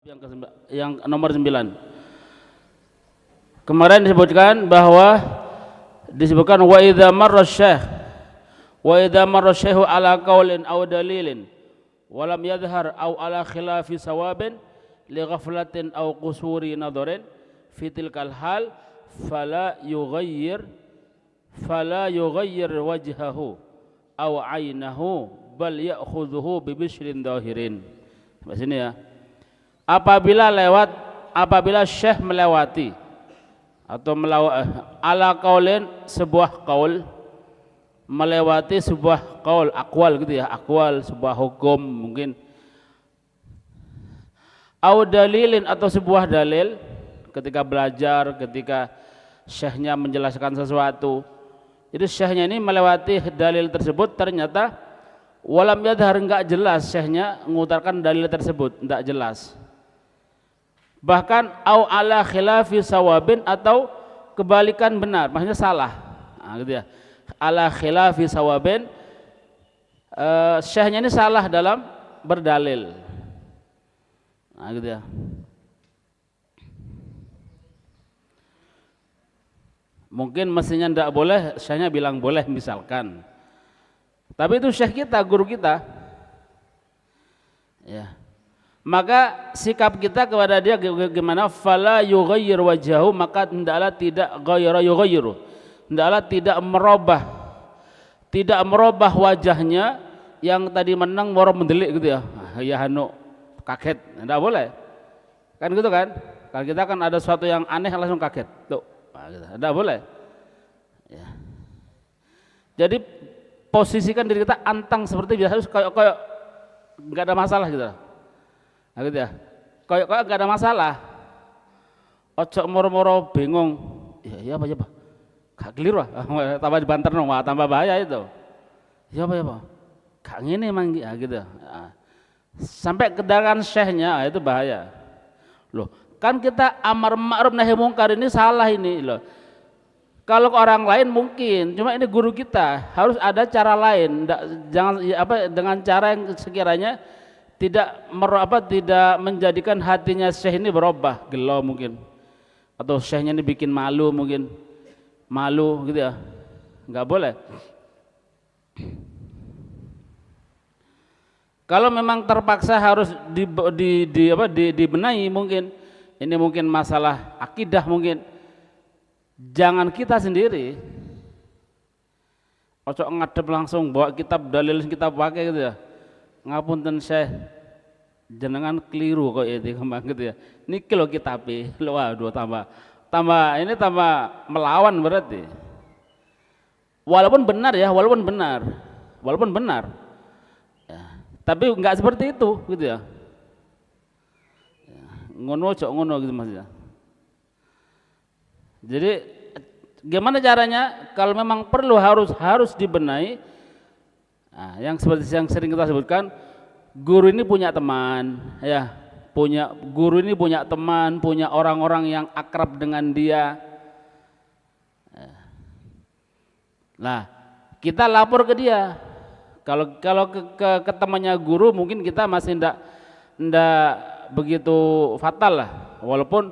Yang nomor 9. Kemarin disebutkan bahwa wa idza marra syekhu ala qaulin aw dalilin wa lam yadhhar aw ala khilafi sawabin li ghaflatin aw qusuri nadharin fi tilkal hal fala yughayyir wajhahu aw aynahu bal ya'khudhuhu bi bishrin dhahirin. Sampai sini ya. Apabila syekh melewati atau ala qaulin sebuah qaul, melewati sebuah qaul, aqwal gitu ya, aqwal sebuah hukum mungkin, au dalilin atau sebuah dalil, ketika belajar, ketika syekhnya menjelaskan sesuatu, jadi syekhnya ini melewati dalil tersebut, ternyata walam yadhar, enggak jelas syekhnya mengutarakan dalil tersebut, enggak jelas, bahkan au ala khilafi sawabin, atau kebalikan benar, maksudnya salah, gitu ya, ala khilafi sawabin, syekhnya ini salah dalam berdalil, gitu ya. Mungkin mestinya tidak boleh, syekhnya bilang boleh misalkan, tapi itu syekh kita, guru kita, ya. Maka sikap kita kepada dia gimana? Fala yughayyir wajhahu, maka hendaklah tidak yughayyiru, hendaklah tidak merubah wajahnya yang tadi menang moro mendelik gitu ya. Ya hanu kaget, enggak boleh. Kan gitu kan? Kalau kita kan ada sesuatu yang aneh langsung kaget. Tuh, gitu. Enggak boleh. Ya. Jadi posisikan diri kita antang seperti biasa, harus kayak enggak ada masalah gitu. Nah, gitu ya, kayak gak ada masalah, ojo moro-moro bingung, ya apa gak keliru tambah dibanter no, tambah bahaya itu, ya apa gak ngene emang ya, gitu. Nah, sampai kedatangan syekhnya, itu bahaya loh. Kan kita amar ma'ruf nahi mungkar ini salah ini loh. Kalau orang lain mungkin, cuma ini guru kita, harus ada cara lain, jangan dengan cara yang sekiranya tidak menjadikan hatinya syekh ini berubah, gelo mungkin, atau syekhnya ini bikin malu mungkin, gitu ya, nggak boleh. Kalau memang terpaksa harus dibenahi, mungkin ini mungkin masalah akidah, mungkin jangan kita sendiri, ojo ngadep langsung bawa kitab dalil kita pakai gitu ya. Ngapunten syekh, jenengan keliru kok itu kembang gitu ya. Niki lo kitabe, waduh tambah melawan berarti. Walaupun benar ya, walaupun benar. Ya, tapi enggak seperti itu gitu ya. Ngono cok ngono gitu maksudnya. Jadi gimana caranya? Kalau memang perlu harus dibenahi. Nah, yang seperti yang sering kita sebutkan, guru ini punya teman, ya, punya teman, punya orang-orang yang akrab dengan dia. Nah, kita lapor ke dia. Kalau ke temannya guru, mungkin kita masih ndak begitu fatal lah, walaupun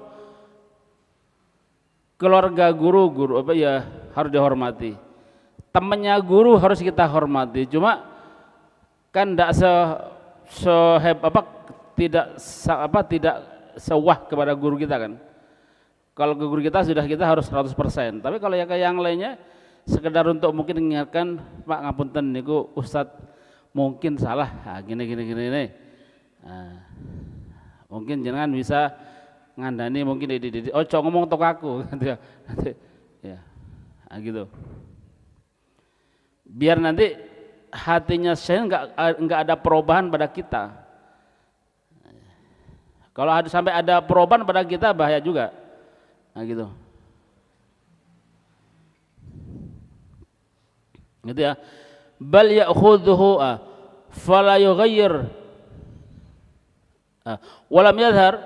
keluarga guru ya harus dihormati. Temannya guru harus kita hormati, cuma kan tidak sewah kepada guru kita kan. Kalau ke guru kita kita harus 100%. Tapi kalau yang lainnya sekedar untuk mungkin mengingatkan, Pak ngapunten niku Ustadz mungkin salah, gini. Nah, mungkin jangan bisa ngandani, mungkin ojo ngomong tok aku gitu ya. Ya. Nah, gitu. Biar nanti hatinya saya enggak ada perubahan pada kita. Kalau sampai ada perubahan pada kita, bahaya juga. Nah, gitu. Gitu ya. Bal ya'khudhuhu fala yughayyir walam yadhhar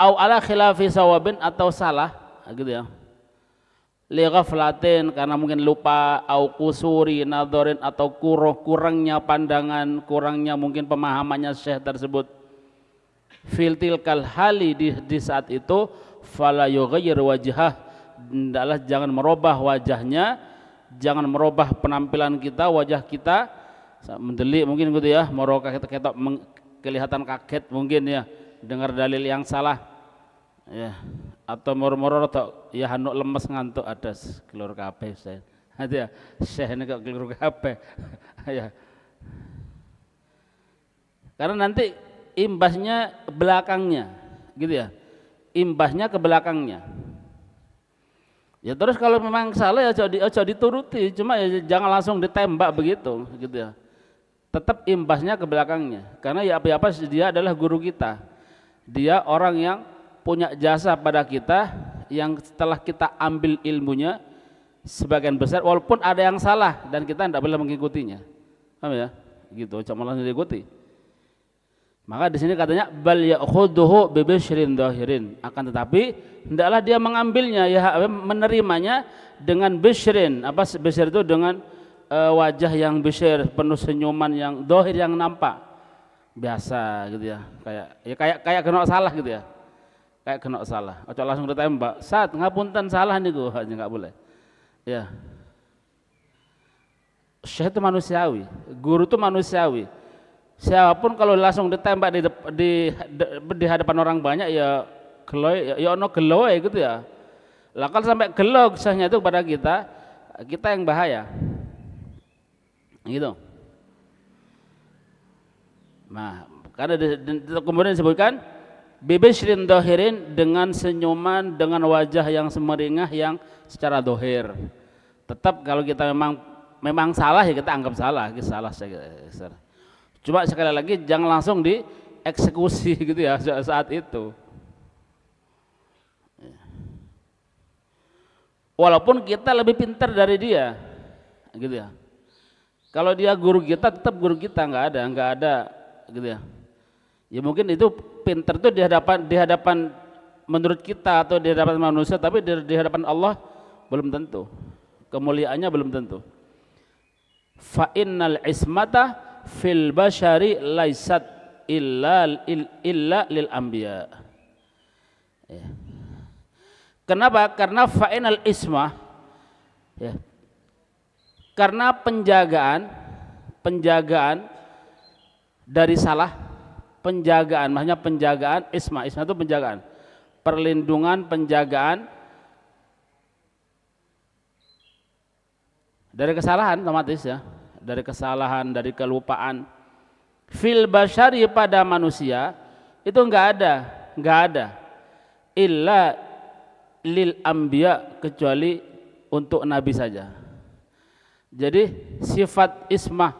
au ala khilafi sawabin, atau salah, gitu ya. Li ghaflatin, karena mungkin lupa, au kusuri nadharin, atau kurangnya pandangan, kurangnya mungkin pemahamannya syekh tersebut. fil tilkal hali di saat itu fala yughayyir wajhah, hendaklah jangan merubah wajahnya, jangan merubah penampilan kita, wajah kita mendelik mungkin gitu ya, merokah kita kelihatan kaget mungkin ya dengar dalil yang salah ya, atau moro-moro atau ya hanuk lemes ngantuk ada kelur kabeh saya ada syekh ini kok kelur kabeh ya, karena nanti imbasnya belakangnya gitu ya, imbasnya ke belakangnya ya. Terus kalau memang salah ya coba dituruti, cuma ya jangan langsung ditembak begitu gitu ya, tetap imbasnya ke belakangnya, karena ya apa-apa dia adalah guru kita, dia orang yang punya jasa pada kita, yang setelah kita ambil ilmunya sebagian besar walaupun ada yang salah dan kita tidak boleh mengikutinya, paham ya gitu, cuma langsung diikuti. Maka di sini katanya bal ya'khudhuhu bi bisyrin dhahirin, akan tetapi hendaklah dia mengambilnya ya, menerimanya dengan bisyrin, apa bisyr itu dengan wajah yang bisyr, penuh senyuman yang dhahir, yang nampak biasa gitu ya, kayak kena salah gitu ya, kayak kena salah, ojo langsung ditembak, saat ngapunten salah niku, hanya nggak boleh ya. Syekh itu manusiawi, guru itu manusiawi. Siapapun kalau langsung ditembak di hadapan orang banyak ya gelo ya ono gelo gitu ya. Lah kalau sampai gelo kisahnya itu kepada kita yang bahaya. Gitu. Nah, karena kemudian disebutkan bibisyrin dhahirin, dengan senyuman, dengan wajah yang semeringah yang secara dohir. Tetap kalau kita memang salah ya kita anggap salah, salah saya. Cuma sekali lagi jangan langsung dieksekusi gitu ya saat itu. Walaupun kita lebih pintar dari dia, gitu ya. Kalau dia guru kita, tetap guru kita, nggak ada, gitu ya. Ya mungkin itu pintar tuh di hadapan menurut kita atau di hadapan manusia, tapi di hadapan Allah belum tentu. Kemuliaannya belum tentu. Fa innal ismata fil bashari laisat illa lil anbiya. Ya. Kenapa? Karena fa'inal ismah ya. Karena penjagaan dari salah, maksudnya penjagaan isma itu penjagaan, perlindungan, penjagaan dari kesalahan otomatis ya, dari kesalahan, dari kelupaan. Fil bashari, pada manusia itu enggak ada illa lil anbiya, kecuali untuk nabi saja. Jadi sifat ismah,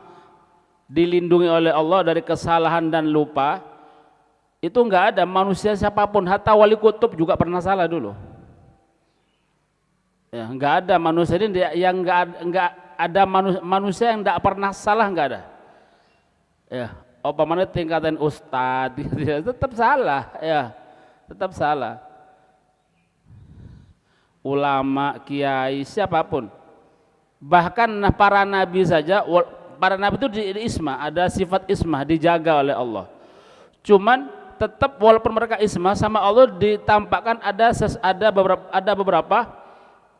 dilindungi oleh Allah dari kesalahan dan lupa, itu enggak ada manusia siapapun, hatta wali kutub juga pernah salah dulu. Ya, enggak ada manusia ini yang enggak ada manusia yang enggak pernah salah, enggak ada. Ya, umpamanya tingkatan ustadz gitu ya, tetap salah ya, tetap salah. Ulama, kiai, siapapun, bahkan para nabi saja, para nabi itu di ismah, ada sifat ismah, dijaga oleh Allah. Cuman tetap walaupun mereka ismah, sama Allah ditampakkan ada beberapa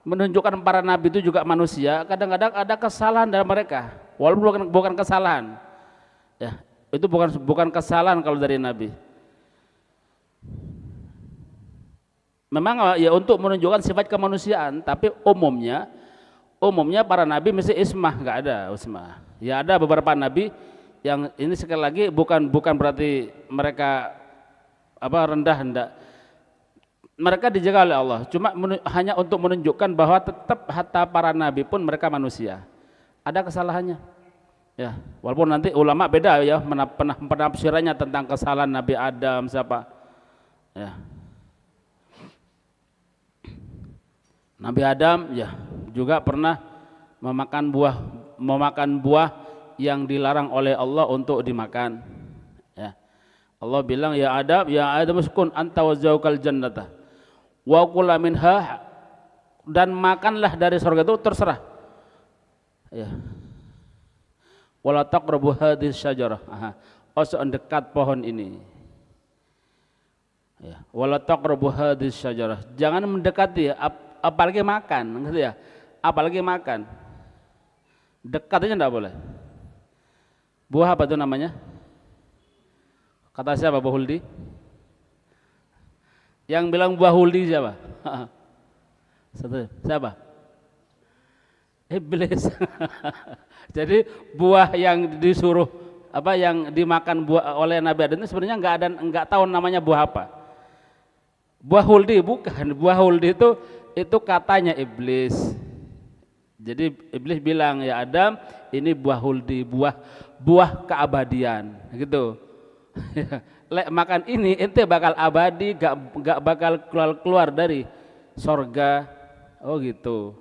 menunjukkan para nabi itu juga manusia, kadang-kadang ada kesalahan dalam mereka, walaupun bukan kesalahan ya, itu bukan kesalahan kalau dari nabi. Memang ya untuk menunjukkan sifat kemanusiaan, tapi umumnya para nabi mesti ismah, nggak ada ismah. Ya ada beberapa nabi yang ini sekali lagi bukan berarti mereka rendah, hendak. Mereka dijaga oleh Allah, cuma hanya untuk menunjukkan bahwa tetap hatta para nabi pun mereka manusia, ada kesalahannya. Ya, walaupun nanti ulama beda ya penafsirannya tentang kesalahan Nabi Adam siapa. Ya. Nabi Adam ya juga pernah memakan buah yang dilarang oleh Allah untuk dimakan. Ya. Allah bilang ya Adam uskun anta wa zawjukal jannata wa kula minha, dan makanlah dari surga itu terserah. Ya. Wala taqrabu hadhihi syajarah. Ojo dekat pohon ini. Ya, wala taqrabu hadhihi syajarah. Jangan mendekati apalagi makan, gitu ya. Apalagi makan. Dekat aja enggak boleh. Buah apa itu namanya? Kata siapa, Bu Huldi? Yang bilang buah huldi siapa? Satu, siapa? Iblis. Jadi buah yang disuruh yang dimakan buah oleh Nabi Adam itu sebenarnya enggak tahu namanya buah apa. Buah huldi bukan, buah huldi itu katanya iblis. Jadi iblis bilang, ya Adam, ini buah huldi, buah keabadian, gitu. Lek makan ini ente bakal abadi, gak bakal keluar dari sorga. Oh gitu.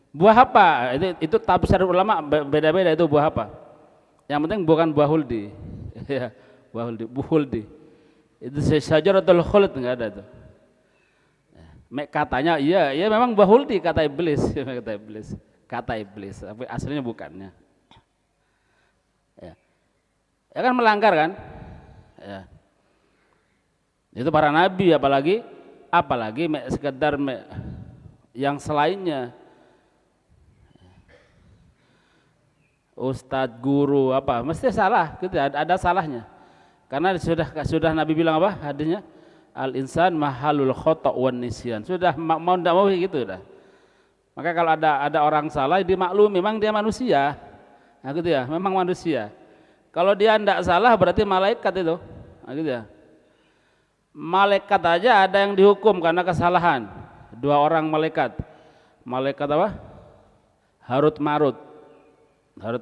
Buah apa? Itu tafsir ulama beda-beda itu buah apa. Yang penting bukan buah huldi. Ya, buah huldi. Itu syajaratul khuld enggak ada itu. Katanya iya memang buah huldi kata iblis, kata iblis, tapi aslinya bukannya. Ya kan melanggar kan? Ya. Itu para nabi apalagi sekedar yang selainnya. Ustadz, guru mesti salah gitu, ada salahnya. Karena sudah Nabi bilang hadisnya, al insan mahalul khata' wan nisyan. Sudah mau enggak mau gitu udah. Maka kalau ada orang salah dimaklumi, memang dia manusia. Nah gitu ya, memang manusia. Kalau dia enggak salah berarti malaikat itu. Nah gitu ya. Malaikat aja ada yang dihukum karena kesalahan. 2 orang malaikat. Malaikat apa? Harut Marut. Nah,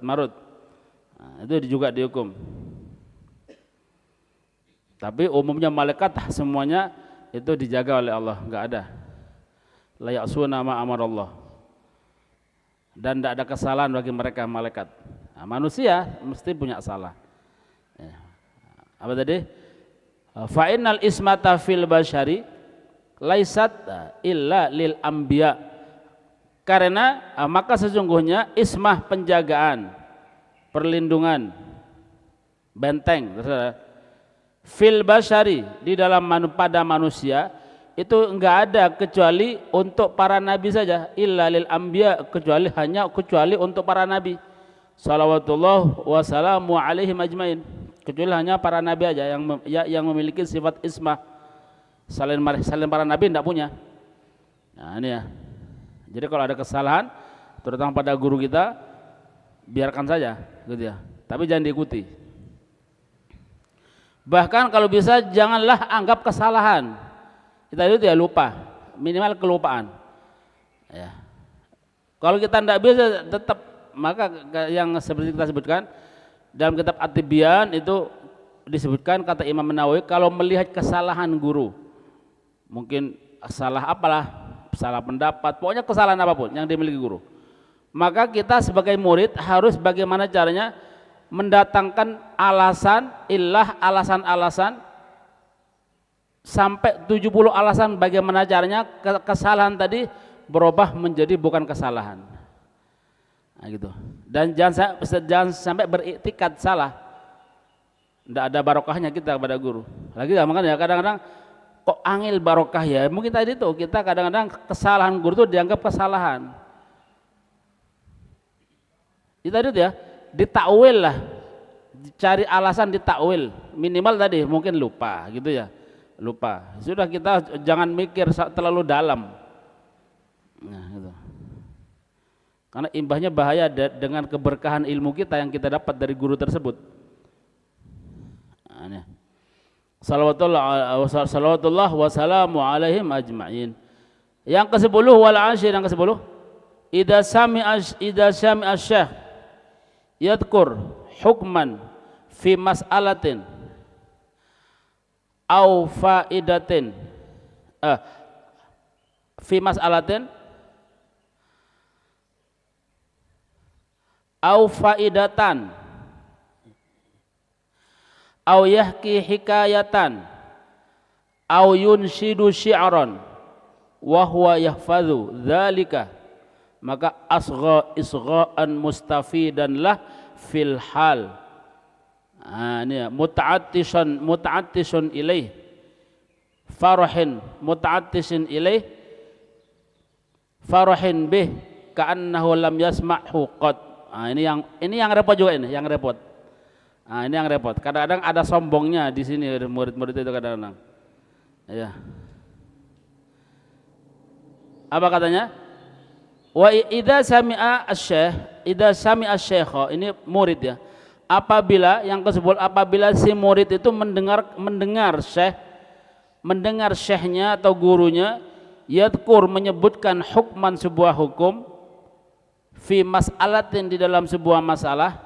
itu juga dihukum. Tapi umumnya malaikat semuanya itu dijaga oleh Allah, enggak ada. La ya'suna ma amarallah. Dan tidak ada kesalahan bagi mereka malaikat. Nah, manusia mesti punya salah. Ya. Apa tadi? Fa innal ismata fil bashari laisat illa lil anbiya. Karena maka sesungguhnya ismah, penjagaan, perlindungan, benteng fil bashari di dalam pada manusia itu enggak ada kecuali untuk para nabi saja, illa lil anbiya, kecuali untuk para nabi. Shalawatullah wassalamu alaihim ajmain. Kecuali hanya para nabi aja yang memiliki sifat ismah. Selain para nabi enggak punya. Nah ini ya. Jadi kalau ada kesalahan terutama pada guru kita, biarkan saja gitu ya. Tapi jangan diikuti. Bahkan kalau bisa janganlah anggap kesalahan. Kita itu ya lupa, minimal kelupaan. Ya. Kalau kita tidak bisa tetap, maka yang seperti kita sebutkan dalam kitab At-Tibyan itu disebutkan kata Imam Nawawi, kalau melihat kesalahan guru, mungkin salah salah pendapat, pokoknya kesalahan apapun yang dimiliki guru, maka kita sebagai murid harus bagaimana caranya mendatangkan alasan sampai 70 alasan bagaimana caranya kesalahan tadi berubah menjadi bukan kesalahan. Nah, gitu. Dan jangan sampai beriktikad salah. Tidak ada barokahnya kita kepada guru. Lagi makanya kadang-kadang kok angil barokah ya. Mungkin tadi itu kita kadang-kadang kesalahan guru itu dianggap kesalahan. Itu tadi ya, ditakwil lah. Cari alasan ditakwil. Minimal tadi mungkin lupa gitu ya. Lupa. Sudah kita jangan mikir terlalu dalam. Nah, gitu. Karena imbahnya bahaya dengan keberkahan ilmu kita yang kita dapat dari guru tersebut. Nah, salawatullah wassalamu alaihim ajma'in. Yang ke-10 wal ashir, yang ke-10, idza sami'a syekh yadhkur hukman fi mas'alatin au faidatin fi mas'alatin au faidatan au yahki hikayatan au yunshidu syi'ran wa huwa yahfazu dzalika, maka isgha'an mustafidan lah fil hal. Ini ya, muta'attisun ilaih farahin muta'attisin ilaih farahin bih ka'annahu lam yasma'hu qad. Ini yang repot juga, ini yang repot. Ini yang repot. Kadang-kadang ada sombongnya di sini murid-murid itu kadang-kadang. Ya. Apa katanya? Wa idza sami'a asy-syekh, ini murid ya. Apabila si murid itu mendengar syekhnya atau gurunya yadhkur menyebutkan hukman sebuah hukum fi mas'alatin di dalam sebuah masalah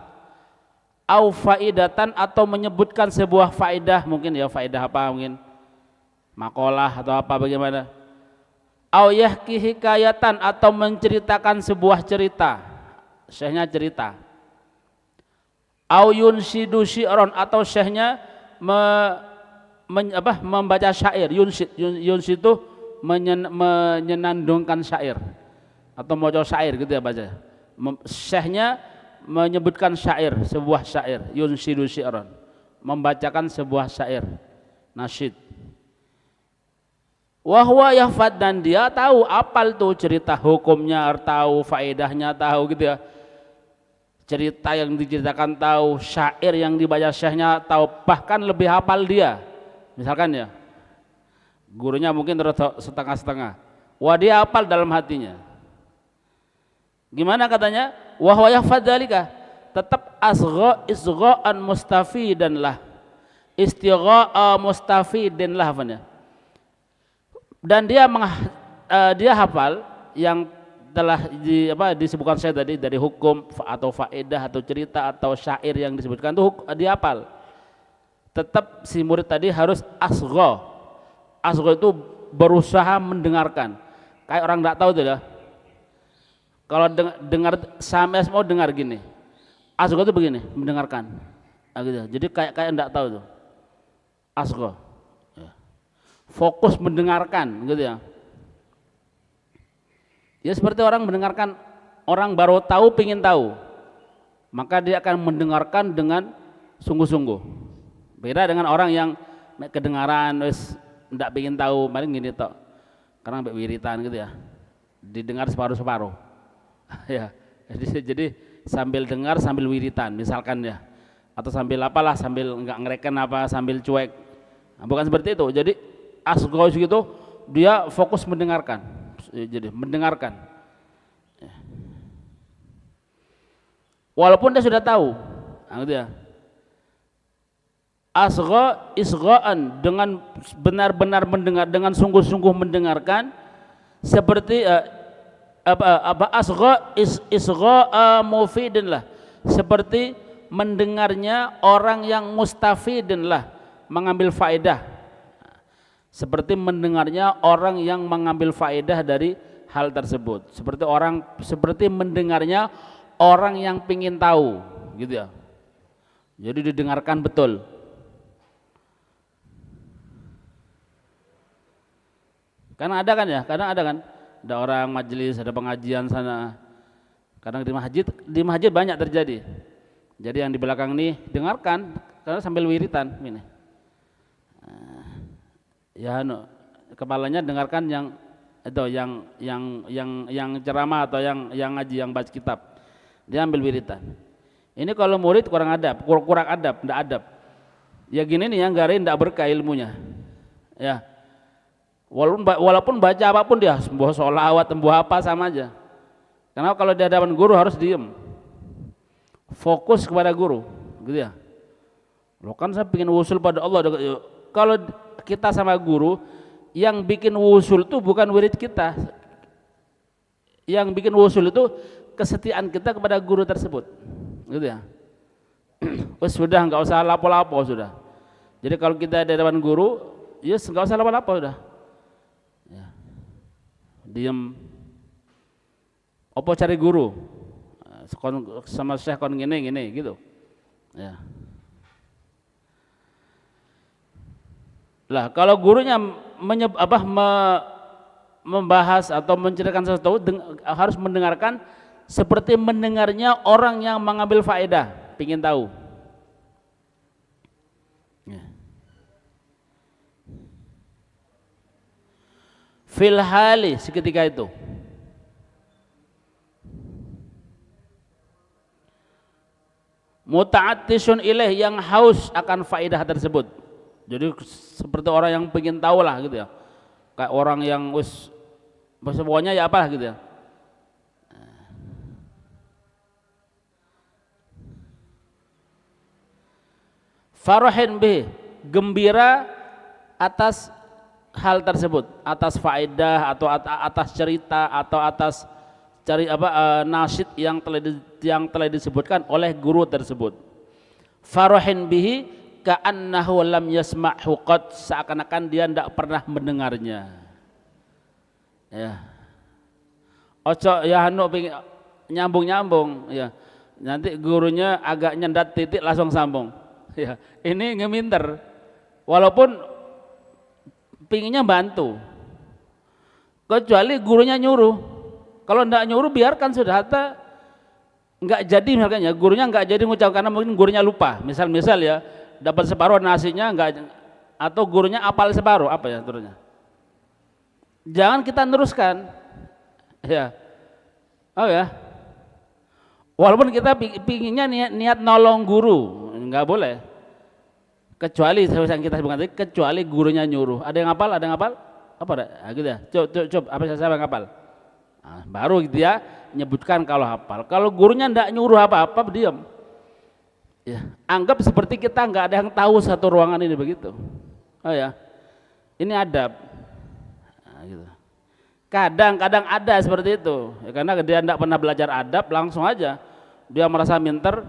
au faidatan atau menyebutkan sebuah faidah, mungkin ya faidah apa, mungkin makalah atau apa bagaimana, au yahki hikayatan atau menceritakan sebuah cerita, syekhnya cerita, au yunsidu syi'ron atau syekhnya membaca syair, yunsid itu menyenandungkan syair atau mau syair gitu ya baca. Syekhnya menyebutkan syair, sebuah syair, yunsidu syi'ron, membacakan sebuah syair, nasyid. Wahwa yahfad, dan dia tahu, apal tuh cerita hukumnya, tahu faedahnya, tahu gitu ya. Cerita yang diceritakan tahu, syair yang dibaca syekhnya tahu, bahkan lebih hafal dia. Misalkan ya, gurunya mungkin setengah-setengah, wah dia hafal dalam hatinya. Gimana katanya? Wahwa yahfad dzalika, tetap isgha'an mustafidan lah, istigha'a mustafidan lah, dan dia hafal yang telah disebutkan saya tadi dari hukum atau faedah atau cerita atau syair yang disebutkan itu dia hafal. Tetap si murid tadi harus asgha itu berusaha mendengarkan, kayak orang tidak tahu tuh ya. Kalau dengar sampai mau dengar gini, asgha itu begini, mendengarkan, gitu. Jadi kayak tidak tahu tuh, asgha. Fokus mendengarkan gitu ya. Ya seperti orang mendengarkan, orang baru tahu pingin tahu, maka dia akan mendengarkan dengan sungguh-sungguh. Beda dengan orang yang kedengaran wis ndak pingin tahu, paling gini tok. Karena wiritan gitu ya. Didengar separuh-separuh. Ya. Jadi sambil dengar sambil wiritan misalkan ya. Atau sambil apalah, sambil enggak ngereken apa, sambil cuek. Nah, bukan seperti itu. Jadi asghaus gitu, dia fokus mendengarkan, jadi mendengarkan. Walaupun dia sudah tahu, gitu ya. Isgha'an, dengan benar-benar mendengar, dengan sungguh-sungguh mendengarkan, seperti isgha'a mufidin lah, seperti mendengarnya orang yang mustafidin lah, mengambil faedah. Seperti mendengarnya orang yang mengambil faedah dari hal tersebut, seperti mendengarnya orang yang pingin tahu, gitu ya. Jadi didengarkan betul. Karena ada kan, ada orang majelis, ada pengajian sana. Kadang di masjid banyak terjadi. Jadi yang di belakang nih dengarkan, karena sambil wiritan ini. Ya kepalanya dengarkan yang itu, yang ceramah atau yang ngaji, yang baca kitab, dia ambil wiritan. Ini kalau murid kurang adab, enggak adab. Ya gini nih yang garin enggak berkah ilmunya. Ya. Walaupun baca apapun dia, sembuh sholawat, sembuh apa sama aja. Karena kalau di hadapan guru harus diem, fokus kepada guru, gitu ya. Loh kan saya ingin wusul pada Allah. Kalau kita sama guru, yang bikin wusul itu bukan wirid kita, yang bikin wusul itu kesetiaan kita kepada guru tersebut, gitu ya. Sudah nggak usah lapo-lapo sudah. Jadi kalau kita di depan guru, ya nggak usah lapo-lapo sudah. Ya. Diem. Opo cari guru, sama syekh kon gini gitu. Ya. Lah kalau gurunya membahas atau menceritakan sesuatu, harus mendengarkan seperti mendengarnya orang yang mengambil faedah, pingin tahu. Ya. fil hali seketika itu. Muta'attisun ilaih yang haus akan faedah tersebut. Jadi seperti orang yang pengen tahu lah gitu ya. Kayak orang yang pokoknya ya apalah gitu ya. Farahin bih, gembira atas hal tersebut, atas faedah atau atas cerita atau atas nasyid yang telah disebutkan oleh guru tersebut. Farahin bihi ka'annahu lam yasma'hu qad, seakan-akan dia tidak pernah mendengarnya. Ya. Ojo ya nyambung-nyambung ya. Nanti gurunya agak nyendat titik langsung sambung. Ya, ini ngeminter, walaupun pinginnya bantu, kecuali gurunya nyuruh. Kalau enggak nyuruh biarkan sudah, hatta enggak jadi misalnya, gurunya enggak jadi ngucap karena mungkin gurunya lupa. Misal ya, dapat separuh nasinya enggak, atau gurunya apal separuh, apa ya turunnya. Jangan kita teruskan, ya, oh ya. Walaupun kita pinginnya niat nolong guru, enggak boleh. Kecuali yang kita sebutkan tadi, kecuali gurunya nyuruh. Ada yang hafal? Ada yang hafal? Apa ada? Nah, gitu ya. Coba apa siapa yang hafal? Nah, baru dia nyebutkan kalau hafal. Kalau gurunya enggak nyuruh apa-apa, diam. Ya, anggap seperti kita enggak ada yang tahu satu ruangan ini begitu. Oh ya. Ini adab. Nah, gitu. Kadang-kadang ada seperti itu. Ya, karena dia enggak pernah belajar adab, langsung aja dia merasa minter,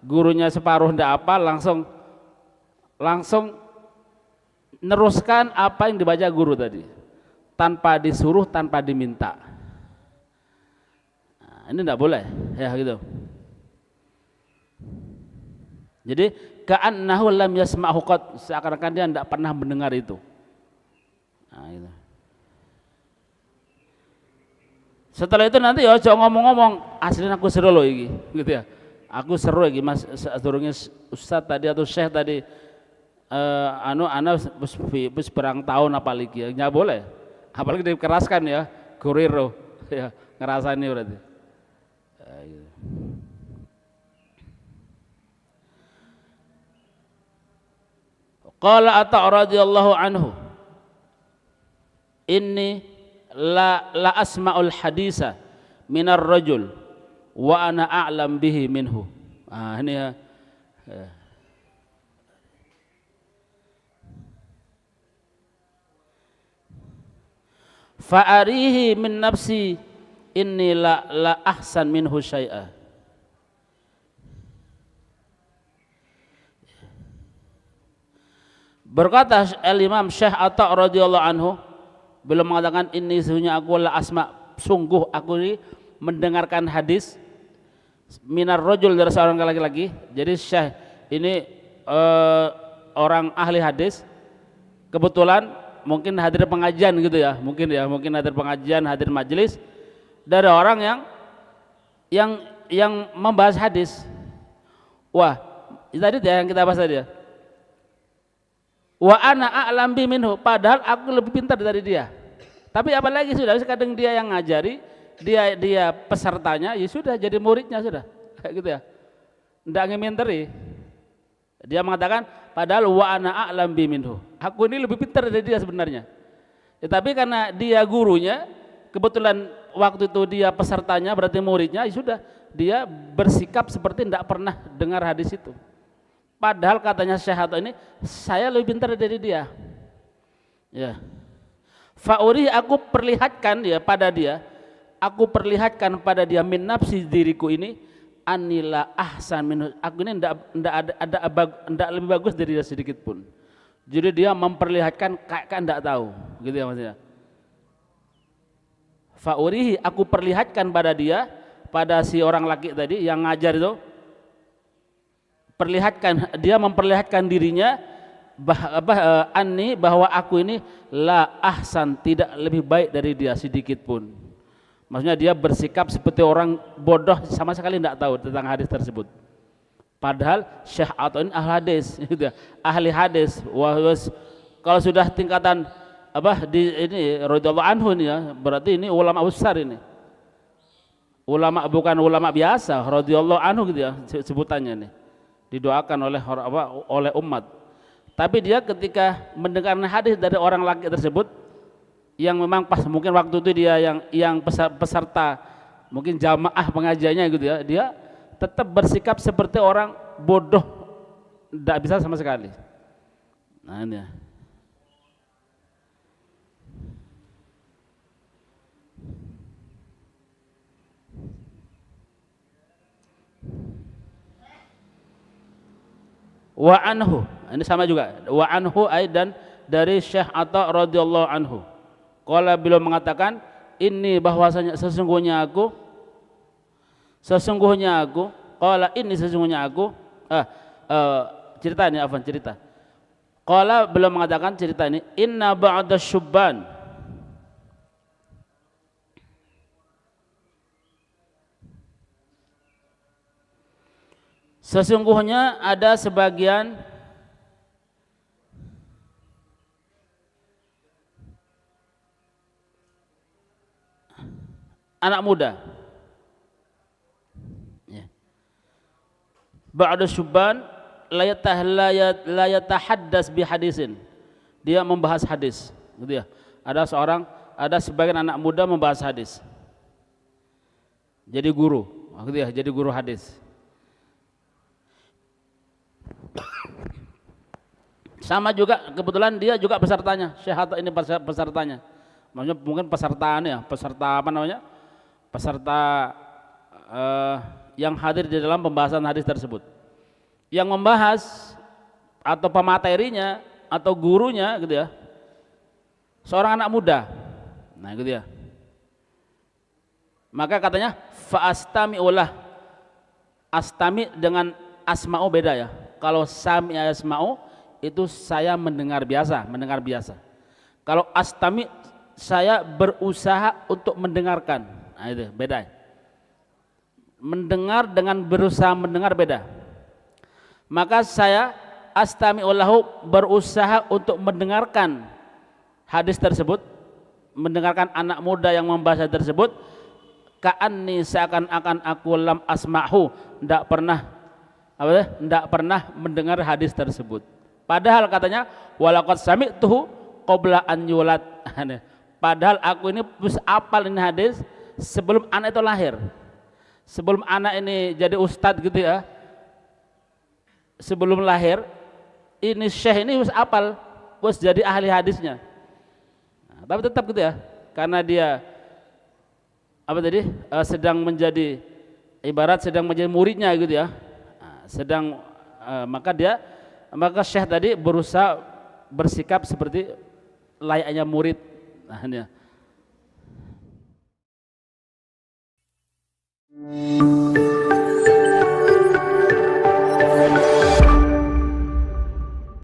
gurunya separuh enggak apa, langsung neruskan apa yang dibaca guru tadi, tanpa disuruh, tanpa diminta. Nah, ini enggak boleh, ya gitu. Jadi ka'annahu lam yasma'hu qad, seakan-akan dia enggak pernah mendengar itu. Nah, gitu. Setelah itu nanti ya jangan ngomong-ngomong, aslinya aku seru loh iki, gitu ya. Aku seru iki Mas, sadurunge ustaz tadi atau syekh tadi ana wis berang tahun apalagi ya, nggak boleh. Apalagi dikeraskan ya, kuriro ya, ngerasani berarti. Gitu. Qala Atha radhiyallahu anhu, inni la asma'ul hadisa minar rajul wa ana a'lam bihi minhu. Ah ini ya. Fa'arihi min nafsi inni la ahsan minhu syai'a. Berkata Al-Imam Syekh Atha radhiyallahu anhu, belum mengatakan ini sesungguhnya aku la asma, sungguh aku ini mendengarkan hadis minar rajul, dari seorang laki-laki. Jadi Syekh ini orang ahli hadis, kebetulan mungkin hadir pengajian gitu ya, mungkin hadir pengajian, hadir majelis dari orang yang membahas hadis. Wah, tadi yang kita bahas tadi ya. Wa ana a'lam bi minhu, padahal aku lebih pintar dari dia. Tapi apalagi sudah, kadang dia yang ngajari, dia pesertanya, ya sudah jadi muridnya sudah. Kayak gitu ya. Enggak ngeminteri. Dia mengatakan padahal wa ana a'lam bi minhu. Aku ini lebih pintar dari dia sebenarnya. Ya, tapi karena dia gurunya, kebetulan waktu itu dia pesertanya berarti muridnya, ya sudah, dia bersikap seperti tidak pernah dengar hadis itu. Padahal katanya Syekh Atha ini, saya lebih pintar dari dia. Ya. Fa'uri, aku perlihatkan ya pada dia, aku perlihatkan pada dia min nafsi, diriku ini, anila ahsan minhu, aku ini enggak lebih bagus dari dia sedikit pun. Jadi dia memperlihatkan kayak enggak tahu, gitu ya maksudnya. Fa'urihi, aku perlihatkan pada dia, pada si orang laki tadi yang ngajar itu, dia memperlihatkan dirinya bahwa aku ini la ahsan, tidak lebih baik dari dia sedikit pun. Maksudnya dia bersikap seperti orang bodoh, sama sekali tidak tahu tentang hadis tersebut. Padahal Syekh Atha ini ahli hadis, gitu ya, ahli hadis. Kalau sudah tingkatan apa di ini radhiyallahu anhu ini ya, berarti ini ulama besar ini. Ulama bukan ulama biasa, radhiyallahu anhu gitu ya sebutannya nih. Didoakan oleh oleh umat. Tapi dia ketika mendengar hadis dari orang laki tersebut yang memang pas mungkin waktu itu dia yang peserta mungkin jamaah pengajiannya gitu ya, dia tetap bersikap seperti orang bodoh, tidak bisa sama sekali. Nah ini ya. Wa anhu, ini sama juga. Wa anhu dan dari Syekh Atha radhiyallahu anhu. Qala beliau mengatakan, ini bahwasanya sesungguhnya aku qala ini sesungguhnya aku cerita ini afwan cerita. Qala beliau mengatakan cerita ini, inna ba'da syubban sesungguhnya ada sebagian anak muda ya. Ba'da syubban la yatahaddas bi hadisin, dia membahas hadis gitu ya. Ada sebagian anak muda membahas hadis, jadi guru gitu ya, jadi guru hadis. Sama juga kebetulan dia juga pesertanya, Syekh Atha ini pesertanya. Maksudnya mungkin peserta apa namanya? Peserta yang hadir di dalam pembahasan hadis tersebut. Yang membahas atau pematerinya atau gurunya gitu ya, seorang anak muda. Nah gitu ya. Maka katanya fa'astami'ulah, astami dengan asma'u beda ya. Kalau sami asma'u itu saya mendengar biasa. Kalau astami saya berusaha untuk mendengarkan. Nah itu beda. Mendengar dengan berusaha mendengar beda. Maka saya astami'ulahu, berusaha untuk mendengarkan hadis tersebut, mendengarkan anak muda yang membahas hadis tersebut. Ka'anni seakan-akan aku lam asma'hu, tidak pernah mendengar hadis tersebut. Padahal katanya walaqad sami'tuhu qabla an yulad. Padahal aku ini apal ini hadis sebelum anak itu lahir. Sebelum anak ini jadi ustadz gitu ya. Sebelum lahir ini syekh ini apal, jadi ahli hadisnya. Nah, tapi tetap gitu ya. Karena dia sedang menjadi muridnya gitu ya. Nah, maka syekh tadi berusaha bersikap seperti layaknya murid. Nah,